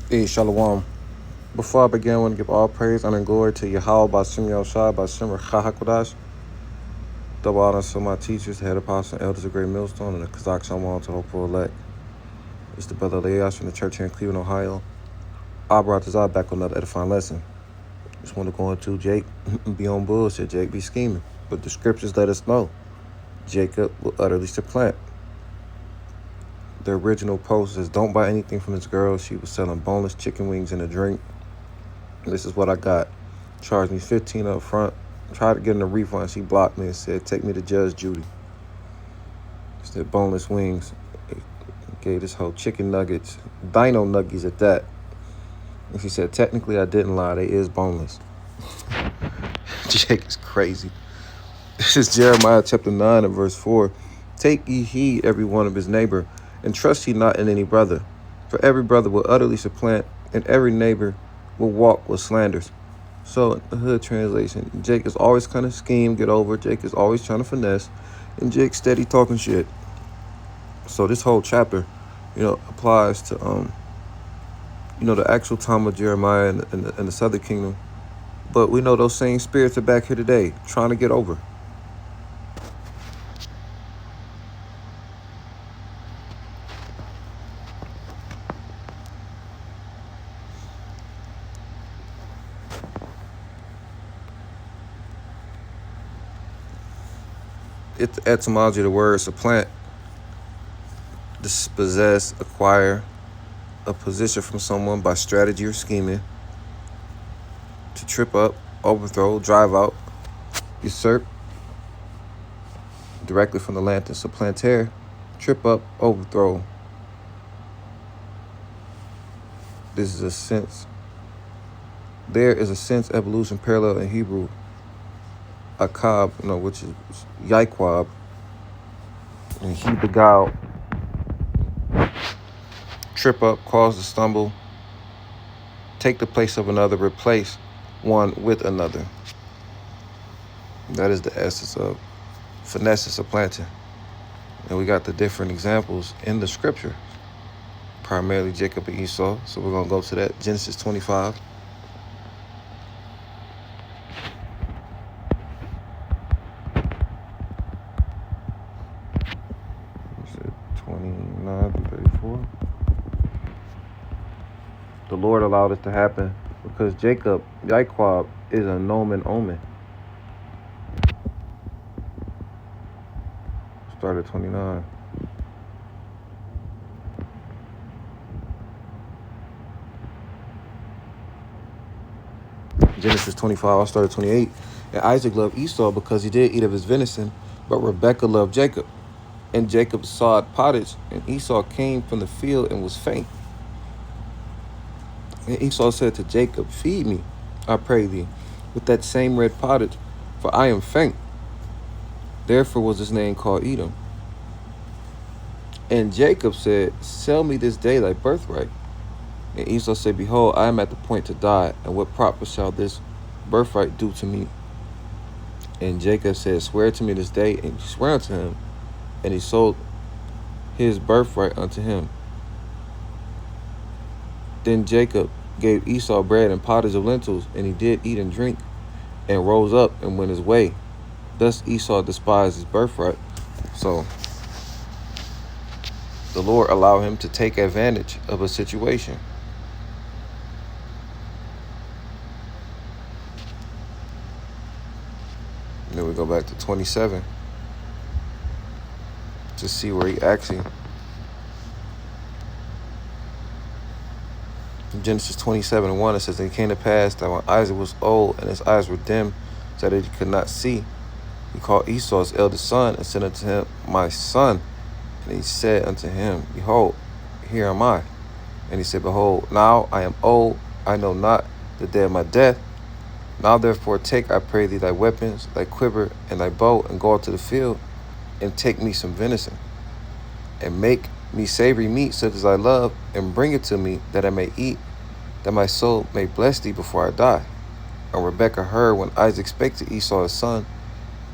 Hey, Shalom. Before I begin, I want to give all praise, honor, and glory to Yahweh, Bashem Yahushua, Bashem Chahakodash. Double honors to my teachers, the head apostles, and elders of Great Millstone, and the Kazakh Shalom to the hopeful elect. It's the brother Leash from the church here in Cleveland, Ohio. I brought this out back on another edifying lesson. Just want to go into Jake, be on bullshit, Jake be scheming. But the scriptures let us know Jacob will utterly supplant. The original post says, don't buy anything from this girl. She was selling boneless chicken wings and a drink. This is what I got. Charged me $15 up front. Tried to get in a refund. She blocked me and said, take me to Judge Judy. Said boneless wings. Gave this whole chicken nuggets. Dino nuggies at that. And she said, technically I didn't lie. They is boneless. Jake is crazy. This is Jeremiah chapter 9 and verse 4. Take ye heed every one of his neighbor, and trust ye not in any brother. For every brother will utterly supplant, and every neighbor will walk with slanders. So in the hood translation, Jake is always kind of scheme, get over. Jake is always trying to finesse, and Jake's steady talking shit. So this whole chapter, applies to the actual time of Jeremiah in the southern kingdom. But we know those same spirits are back here today, trying to get over. It's the etymology of the word supplant. Dispossess, acquire a position from someone by strategy or scheming. To trip up, overthrow, drive out, usurp. Directly from the Latin supplanter, trip up, overthrow. This is a sense. There is a sense evolution parallel in Hebrew. Akab, which is Yaikwab, and he beguiled. Trip up, cause to stumble, take the place of another, replace one with another. That is the essence of finesse and supplanting. And we got the different examples in the scripture, primarily Jacob and Esau. So we're going to go to that. Genesis 25. 29 through 34. The Lord allowed this to happen because Jacob, Yaikwab, is a nomen omen. Start at 29. Genesis 25, I'll start at 28. And Isaac loved Esau because he did eat of his venison, but Rebekah loved Jacob. And Jacob sawed pottage, and Esau came from the field and was faint. And Esau said to Jacob, feed me, I pray thee, with that same red pottage, for I am faint. Therefore was his name called Edom. And Jacob said, sell me this day thy birthright. And Esau said, behold, I am at the point to die, and what proper shall this birthright do to me? And Jacob said, swear to me this day, and he swore unto him, and he sold his birthright unto him. Then Jacob gave Esau bread and pottage of lentils, and he did eat and drink, and rose up and went his way. Thus Esau despised his birthright. So the Lord allowed him to take advantage of a situation. And then we go back to 27 to see where he actually. In Genesis 27:1, it says, and it came to pass that when Isaac was old and his eyes were dim, so that he could not see, he called Esau his eldest son and said unto him, my son. And he said unto him, behold, here am I. And he said, behold, now I am old, I know not the day of my death. Now therefore take, I pray thee, thy weapons, thy quiver, and thy bow, and go out to the field, and take me some venison, and make me savory meat such as I love, and bring it to me, that I may eat, that my soul may bless thee before I die. And Rebekah heard when Isaac spake to Esau his son,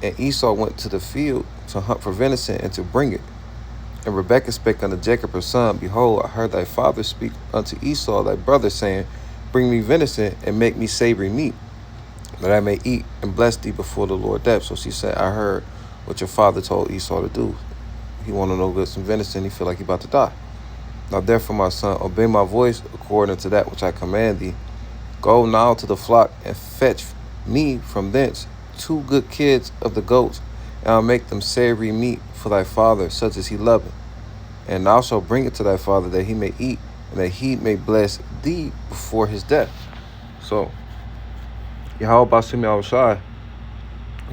and Esau went to the field to hunt for venison and to bring it. And Rebekah spake unto Jacob her son, Behold, I heard thy father speak unto Esau thy brother, saying, Bring me venison, and make me savory meat, that I may eat and bless thee before the Lord depth. So she said, I heard what your father told Esau to do. He want to know get some venison. He feel like he about to die. Now therefore, my son, obey my voice according to that which I command thee. Go now to the flock and fetch me from thence 2 good kids of the goats, and I'll make them savory meat for thy father, such as he loveth. And thou shalt bring it to thy father, that he may eat, and that he may bless thee before his death. So, Yahweh Bashem Yahushai,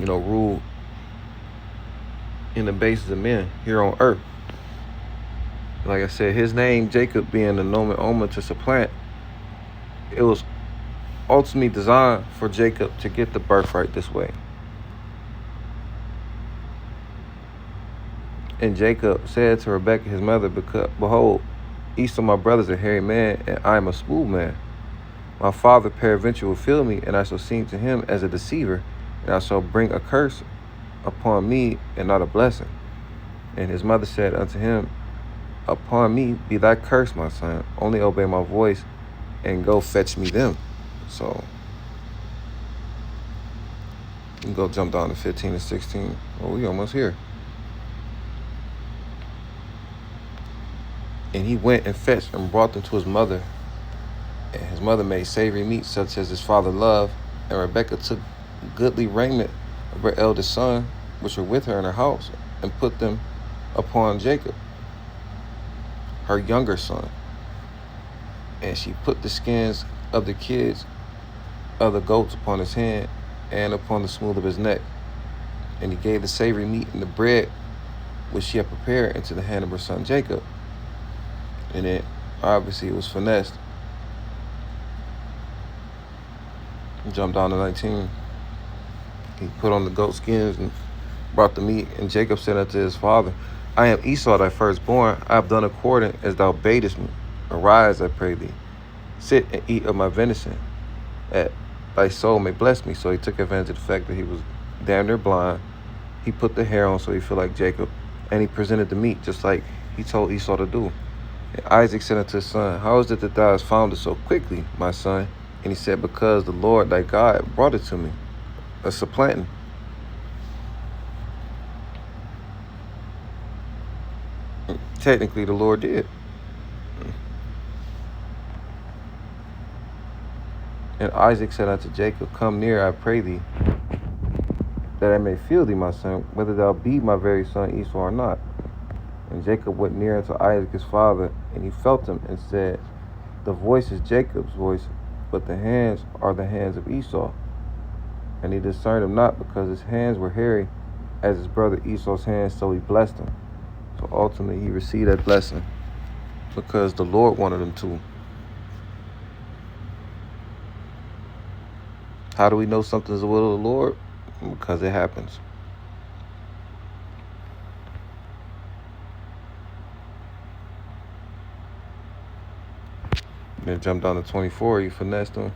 ruled in the basis of men here on earth. Like I said, his name, Jacob, being the nomen omen to supplant, it was ultimately designed for Jacob to get the birthright this way. And Jacob said to Rebekah his mother, Behold, Esau my brother is a hairy man, and I am a smooth man. My father peradventure will feel me, and I shall seem to him as a deceiver, and I shall bring a curse upon me, and not a blessing. And his mother said unto him, Upon me be thy curse, my son. Only obey my voice, and go fetch me them. So, you can go jump down to 15 and 16. Oh, we almost here. And he went and fetched and brought them to his mother. And his mother made savory meat such as his father loved. And Rebekah took goodly raiment of her eldest son, which were with her in her house, and put them upon Jacob, her younger son. And she put the skins of the kids of the goats upon his hand and upon the smooth of his neck. And he gave the savory meat and the bread which she had prepared into the hand of her son Jacob. And it obviously was finessed. Jump down to 19. He put on the goat skins and brought the meat. And Jacob said unto his father, I am Esau thy firstborn. I have done according as thou badest me. Arise, I pray thee. Sit and eat of my venison, that thy soul may bless me. So he took advantage of the fact that he was damn near blind. He put the hair on so he felt like Jacob. And he presented the meat just like he told Esau to do. And Isaac said unto his son, How is it that thou hast found it so quickly, my son? And he said, Because the Lord thy God brought it to me. A supplanting. Technically, the Lord did. And Isaac said unto Jacob, Come near, I pray thee, that I may feel thee, my son, whether thou be my very son Esau or not. And Jacob went near unto Isaac his father, and he felt him, and said, The voice is Jacob's voice, but the hands are the hands of Esau. And he discerned him not, because his hands were hairy as his brother Esau's hands, so he blessed him. So ultimately he received that blessing because the Lord wanted him to. How do we know something's the will of the Lord? Because it happens. Then jump down to 24, you finessed him.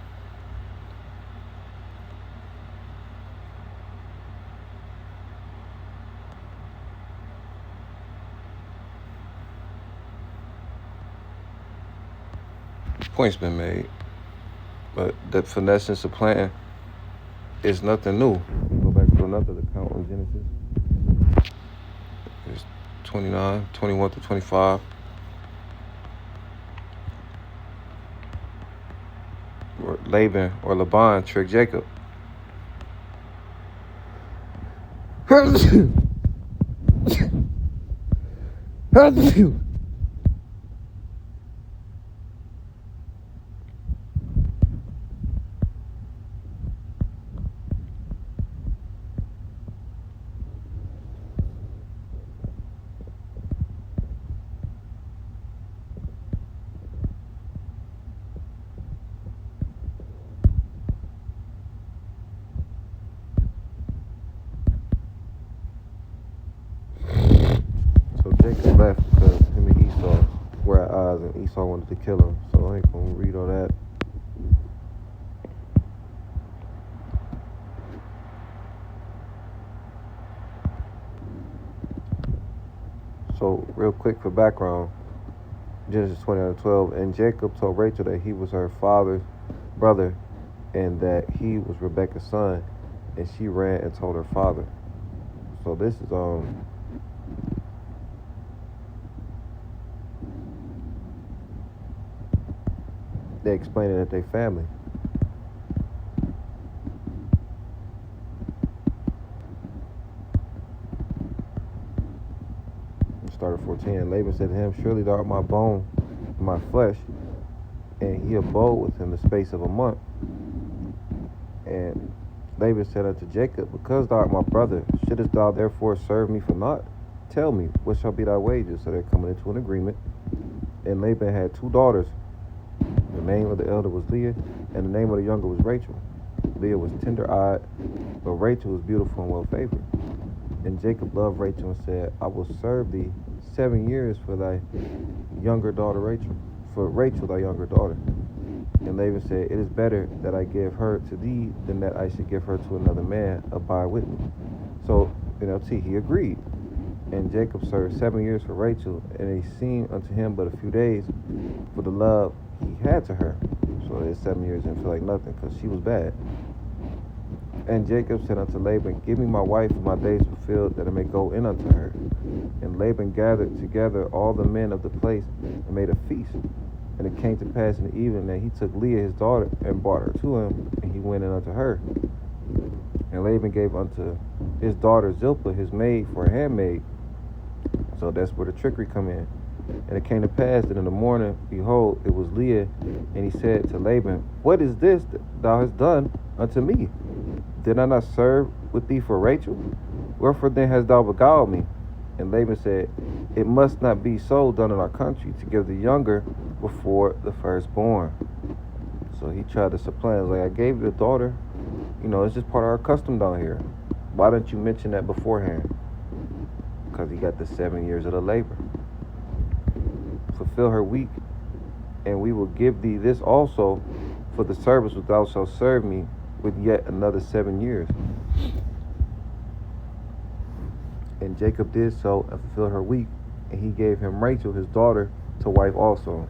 Point's been made. But that finesse and supplanting is nothing new. Go back to another account in Genesis. It's 29, 21 to 25. Where Laban or Laban tricked Jacob. So Jacob left because him and Esau were at odds, and Esau wanted to kill him. So I ain't gonna read all that. So real quick for background, Genesis 20:12, and Jacob told Rachel that he was her father's brother and that he was Rebekah's son, and she ran and told her father. So this is they explaining that they family. Started 14. Laban said to him, surely thou art my bone, my flesh. And he abode with him the space of a month. And Laban said unto Jacob, because thou art my brother, shouldest thou therefore serve me for naught? Tell me, what shall be thy wages? So they're coming into an agreement. And Laban had 2 daughters. The name of the elder was Leah, and the name of the younger was Rachel. Leah was tender-eyed, but Rachel was beautiful and well-favored. And Jacob loved Rachel and said, I will serve thee 7 years for thy younger daughter Rachel, for Rachel thy younger daughter. And Laban said, it is better that I give her to thee than that I should give her to another man. Abide with me. So, he agreed. And Jacob served 7 years for Rachel, and it seemed unto him but a few days for the love he had to her. So his 7 years didn't feel like nothing, because she was bad. And Jacob said unto Laban, give me my wife, for my days fulfilled, that I may go in unto her. And Laban gathered together all the men of the place and made a feast. And it came to pass in the evening that he took Leah his daughter and brought her to him, and he went in unto her. And Laban gave unto his daughter Zilpah his maid for a handmaid. So that's where the trickery come in. And it came to pass that in the morning, behold, it was Leah, and he said to Laban, what is this that thou hast done unto me? Did I not serve with thee for Rachel? Wherefore then hast thou beguiled me? And Laban said, it must not be so done in our country, to give the younger before the firstborn. So he tried to supplant. Like, I gave you a daughter. It's just part of our custom down here. Why didn't you mention that beforehand? Because he got the 7 years of the labor. Fulfill her week, and we will give thee this also for the service which thou shalt serve me with yet another 7 years. And Jacob did so and fulfilled her week, and he gave him Rachel his daughter to wife also.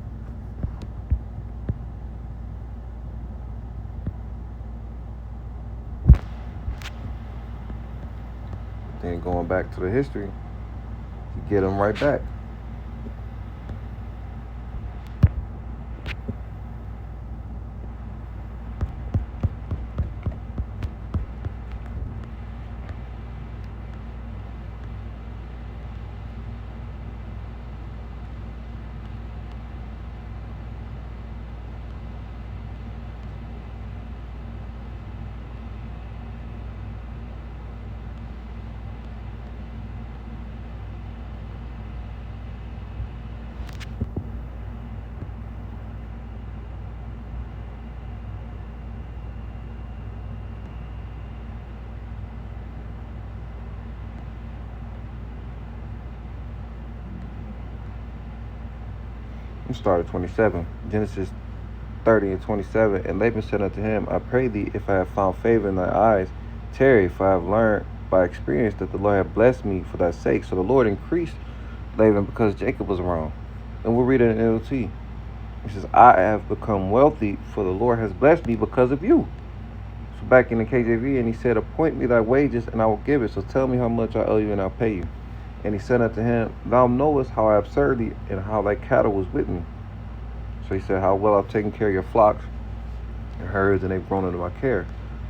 Then going back to the history, you get him right back. We started 27. Genesis 30:27. And Laban said unto him, I pray thee, if I have found favor in thy eyes, tarry, for I have learned by experience that the Lord hath blessed me for thy sake. So the Lord increased Laban because Jacob was around. And we'll read it in NLT. It says, I have become wealthy, for the Lord has blessed me because of you. So back in the KJV, and he said, appoint me thy wages, and I will give it. So tell me how much I owe you, and I'll pay you. And he said unto him, thou knowest how I have served thee, and how thy cattle was with me. So he said, how well I've taken care of your flocks and herds, and they've grown under my care.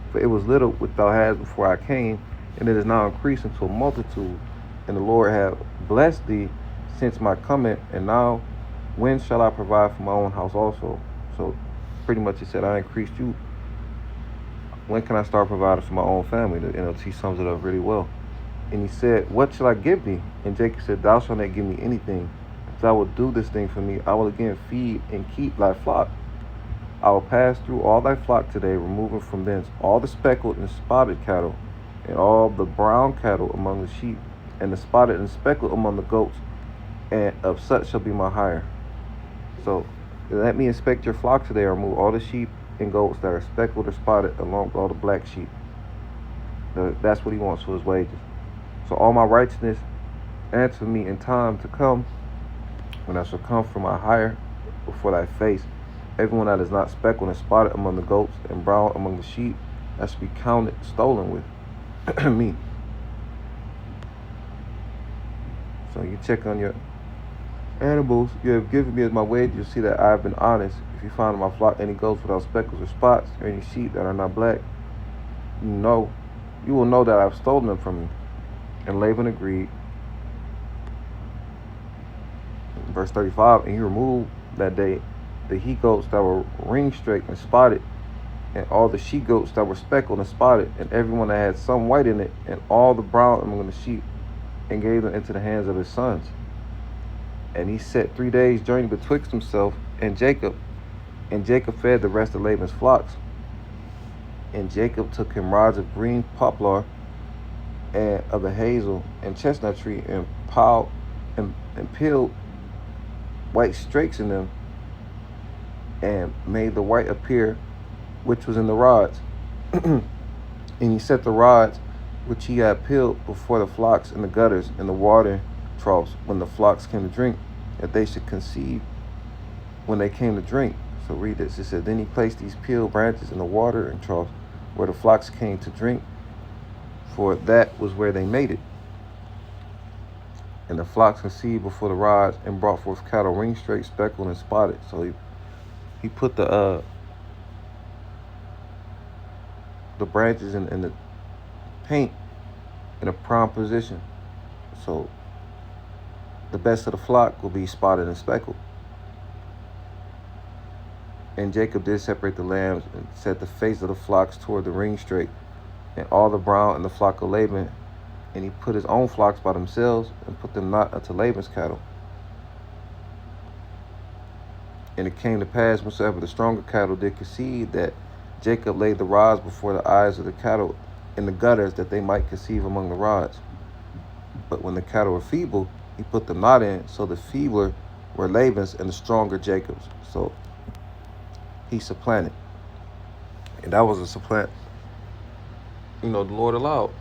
For it was little which thou hadst before I came, and it is now increased into a multitude. And the Lord hath blessed thee since my coming, and now when shall I provide for my own house also? So pretty much he said, I increased you. When can I start providing for my own family? The NLT sums it up really well. And he said, what shall I give thee? And Jacob said, thou shalt not give me anything. If thou wilt do this thing for me, I will again feed and keep thy flock. I will pass through all thy flock today, removing from thence all the speckled and spotted cattle, and all the brown cattle among the sheep, and the spotted and speckled among the goats, and of such shall be my hire. So let me inspect your flock today, and remove all the sheep and goats that are speckled or spotted, along with all the black sheep. That's what he wants for his wages. So all my righteousness Answer me in time to come, when I shall come from my higher before thy face. Everyone that is not speckled and spotted among the goats and brown among the sheep, that should be counted stolen with me. So you check on your animals you have given me as my wage, you'll see that I have been honest. If you find in my flock any goats without speckles or spots, or any sheep that are not black, you will know that I have stolen them from you. And Laban agreed. Verse 35, and he removed that day the he goats that were ring-streaked and spotted, and all the she goats that were speckled and spotted, and everyone that had some white in it, and all the brown among the sheep, and gave them into the hands of his sons. And he set 3 days' journey betwixt himself and Jacob fed the rest of Laban's flocks. And Jacob took him rods of green poplar and of the hazel and chestnut tree, and peeled white streaks in them, and made the white appear which was in the rods. And he set the rods which he had peeled before the flocks in the gutters and the water troughs when the flocks came to drink, that they should conceive when they came to drink. So read this. It said, then he placed these peeled branches in the water and troughs where the flocks came to drink, for that was where they made it. And the flocks conceived before the rods, and brought forth cattle ring-straight, speckled, and spotted. So he put the branches in the paint in a prime position. So the best of the flock will be spotted and speckled. And Jacob did separate the lambs, and set the face of the flocks toward the ring straight, and all the brown in the flock of Laban. And he put his own flocks by themselves, and put them not unto Laban's cattle. And it came to pass, whensoever the stronger cattle did conceive, that Jacob laid the rods before the eyes of the cattle in the gutters, that they might conceive among the rods. But when the cattle were feeble, he put them not in. So the feebler were Laban's, and the stronger Jacob's. So he supplanted. And that was a supplant, the Lord allowed.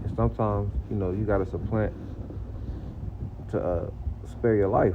And sometimes, you got to supplant to spare your life.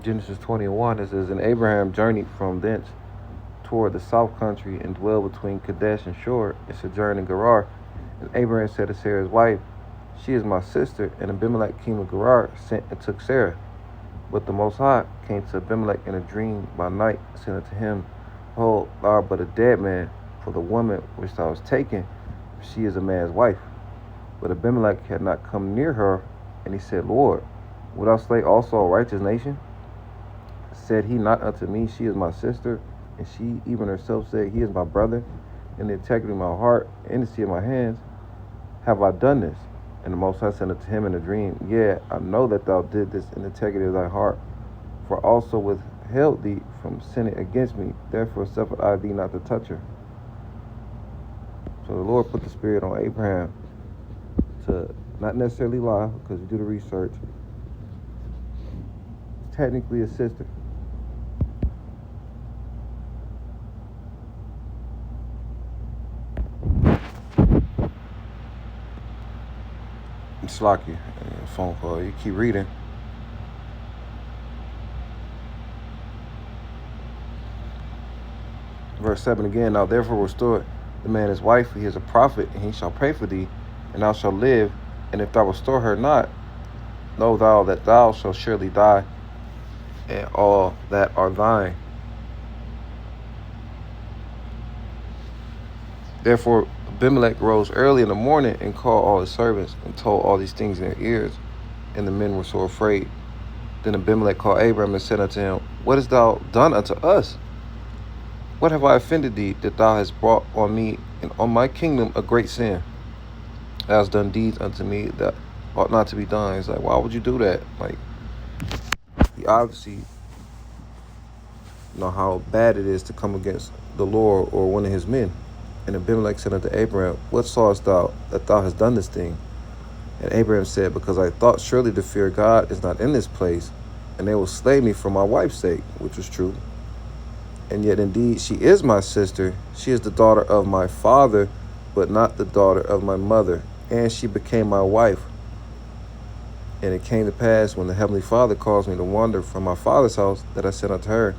Genesis 21, it says, and Abraham journeyed from thence toward the south country, and dwelled between Kadesh and Shur, and sojourned in Gerar. And Abraham said to Sarah's wife, she is my sister. And Abimelech king of Gerar sent and took Sarah. But the Most High came to Abimelech in a dream by night, saying unto him, behold, thou art but a dead man, for the woman which thou hast taken, she is a man's wife. But Abimelech had not come near her, and he said, Lord, wilt thou slay also a righteous nation? Said he not unto me, she is my sister? And she even herself said, he is my brother. In the integrity of my heart, and the sea of my hands, have I done this. And the Most High said unto him in a dream, yeah, I know that thou did this in the integrity of thy heart, for also withheld thee from sinning against me. Therefore suffered I thee not to touch her. So the Lord put the spirit on Abraham to not necessarily lie, because you do the research. It's technically a sister. Slocky, phone call. You keep reading. Verse 7 again. Now therefore restore the man his wife, for he is a prophet, and he shall pray for thee, and thou shalt live. And if thou restore her not, know thou that thou shalt surely die, and all that are thine. Therefore, Abimelech rose early in the morning and called all his servants and told all these things in their ears. And the men were so afraid. Then Abimelech called Abram and said unto him, What hast thou done unto us? What have I offended thee, that thou hast brought on me and on my kingdom a great sin? Thou hast done deeds unto me that ought not to be done. He's like, why would you do that? Like, he obviously know how bad it is to come against the Lord or one of his men. And Abimelech said unto Abraham, What sawest thou that thou hast done this thing? And Abraham said, Because I thought surely the fear of God is not in this place, and they will slay me for my wife's sake, which was true. And yet indeed she is my sister. She is the daughter of my father, but not the daughter of my mother. And she became my wife. And it came to pass, when the heavenly Father caused me to wander from my father's house, that I said unto her,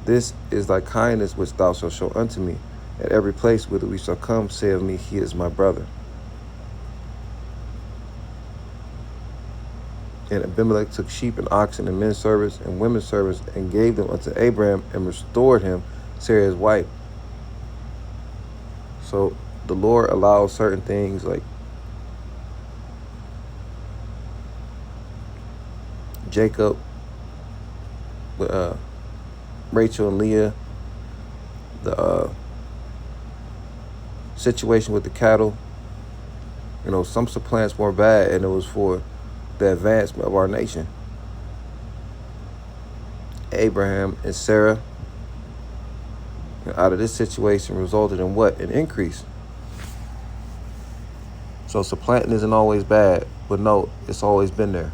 This is thy kindness which thou shalt show unto me. At every place whither we shall come, say of me, He is my brother. And Abimelech took sheep and oxen and men servants and women servants and gave them unto Abraham and restored him Sarah his wife. So the Lord allows certain things like Jacob with Rachel and Leah, the situation with the cattle. You know, some supplants were bad, and it was for the advancement of our nation. Abraham and Sarah, out of this situation, resulted in what? An increase. So supplanting isn't always bad, but no, it's always been there.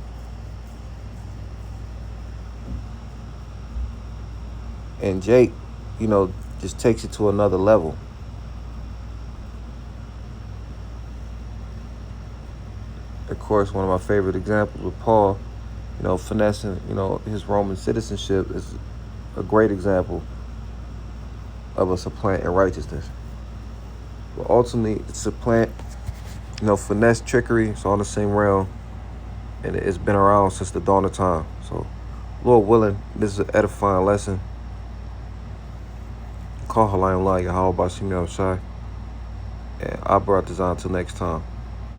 And Jake, you know, just takes it to another level. Of course, one of my favorite examples with Paul, you know, finessing, you know, his Roman citizenship is a great example of a supplant in righteousness. But ultimately, it's supplant, you know, finesse, trickery, it's all in the same realm. And it's been around since the dawn of time. So, Lord willing, this is an edifying lesson. Call Halayim La Yahweh Bashim Yahushai. And I brought this on until next time.